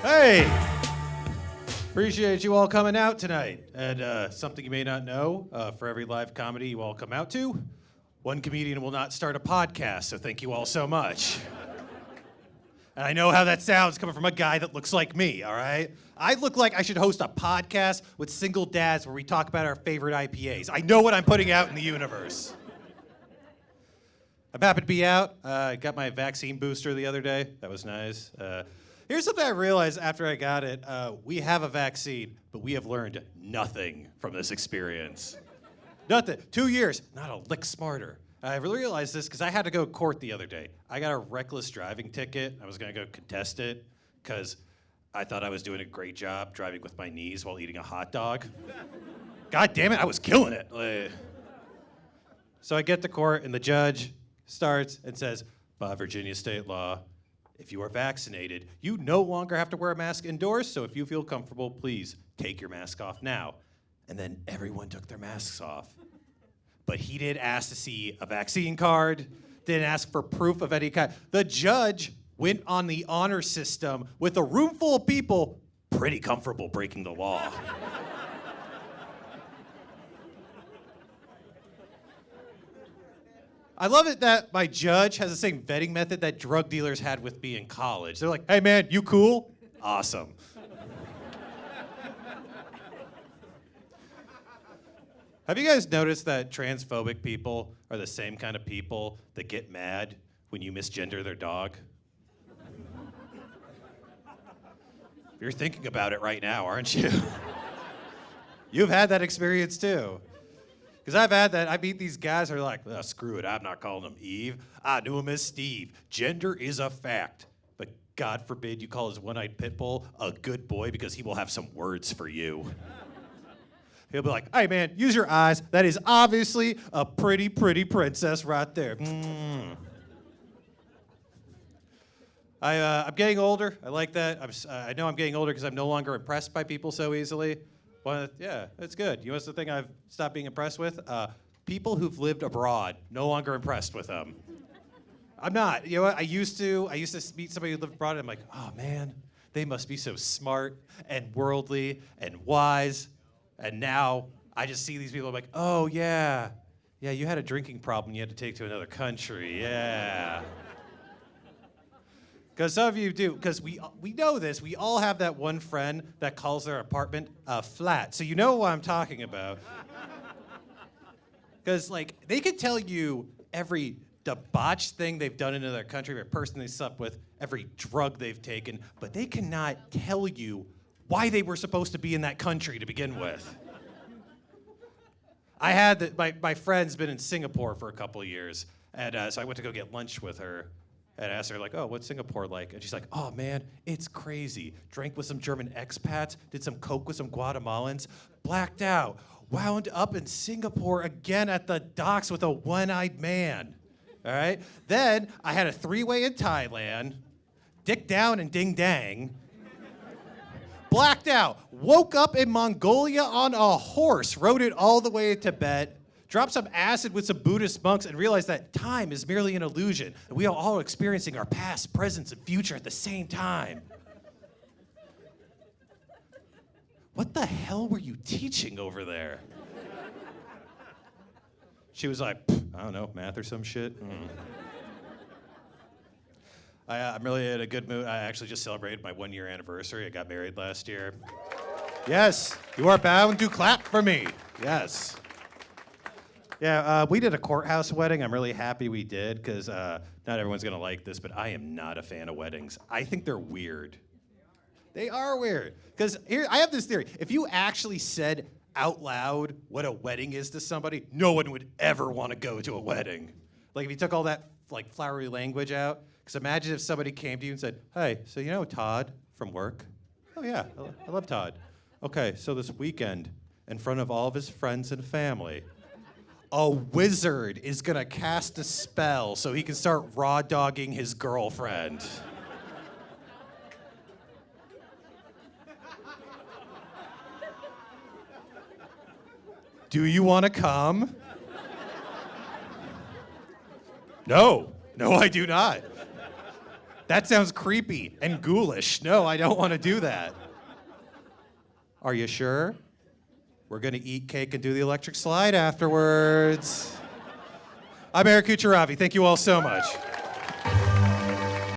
Hey! Appreciate you all coming out tonight. And something you may not know, for every live comedy you all come out to, one comedian will not start a podcast, so thank you all so much. And I know how that sounds coming from a guy that looks like me, all right? I look like I should host a podcast with single dads where we talk about our favorite IPAs. I know what I'm putting out in the universe. I'm happy to be out. I got my vaccine booster the other day. That was nice. Here's something I realized after I got it. We have a vaccine, but we have learned nothing from this experience. Nothing. 2 years, not a lick smarter. I really realized this because I had to go to court the other day. I got a reckless driving ticket. I was going to go contest it because I thought I was doing a great job driving with my knees while eating a hot dog. God damn it, I was killing it. So I get to court, and the judge starts and says, by Virginia state law, if you are vaccinated, you no longer have to wear a mask indoors, so if you feel comfortable, please take your mask off now. And then everyone took their masks off. But he did ask to see a vaccine card, didn't ask for proof of any kind. The judge went on the honor system with a room full of people pretty comfortable breaking the law. I love it that my judge has the same vetting method that drug dealers had with me in college. They're like, hey man, you cool? Awesome. Have you guys noticed that transphobic people are the same kind of people that get mad when you misgender their dog? You're thinking about it right now, aren't you? You've had that experience too. Because I've had that. I meet these guys who are like, oh, screw it, I'm not calling him Eve. I knew him as Steve. Gender is a fact. But God forbid you call his one-eyed pit bull a good boy because he will have some words for you. He'll be like, hey man, use your eyes. That is obviously a pretty, pretty princess right there. I'm getting older. I like that. I know I'm getting older because I'm no longer impressed by people so easily. Well, yeah, that's good. You know what's the thing I've stopped being impressed with? People who've lived abroad, no longer impressed with them. I'm not. You know what? I used to meet somebody who lived abroad, and I'm like, oh man, they must be so smart and worldly and wise. And now I just see these people, I'm like, oh yeah, you had a drinking problem you had to take to another country, yeah. Because some of you do, because we know this, we all have that one friend that calls their apartment a flat. So you know what I'm talking about. Because like, they could tell you every debauched thing they've done in another country, every person they slept with, every drug they've taken, but they cannot tell you why they were supposed to be in that country to begin with. I had my friend's been in Singapore for a couple of years, and so I went to go get lunch with her, and I asked her like, oh, what's Singapore like? And she's like, oh man, it's crazy. Drank with some German expats, did some coke with some Guatemalans, blacked out, wound up in Singapore again at the docks with a one-eyed man, all right? Then I had a three-way in Thailand, dick down and ding dang, blacked out, woke up in Mongolia on a horse, rode it all the way to Tibet, dropped some acid with some Buddhist monks, and realized that time is merely an illusion, and we are all experiencing our past, present, and future at the same time. What the hell were you teaching over there? She was like, I don't know, math or some shit. I'm really in a good mood. I actually just celebrated my 1-year anniversary. I got married last year. Yes, you are bound to clap for me. Yes. Yeah, we did a courthouse wedding. I'm really happy we did because not everyone's going to like this, but I am not a fan of weddings. I think they're weird. They are weird. Because here, I have this theory. If you actually said out loud what a wedding is to somebody, no one would ever want to go to a wedding. Like if you took all that like flowery language out. Because imagine if somebody came to you and said, hey, so you know Todd from work? Oh yeah, I love Todd. Okay, so this weekend, in front of all of his friends and family, a wizard is gonna cast a spell so he can start raw dogging his girlfriend. Do you wanna come? No, I do not. That sounds creepy and ghoulish. No, I don't want to do that. Are you sure? We're gonna eat cake and do the electric slide afterwards. I'm Eric Koucheravy. Thank you all so much.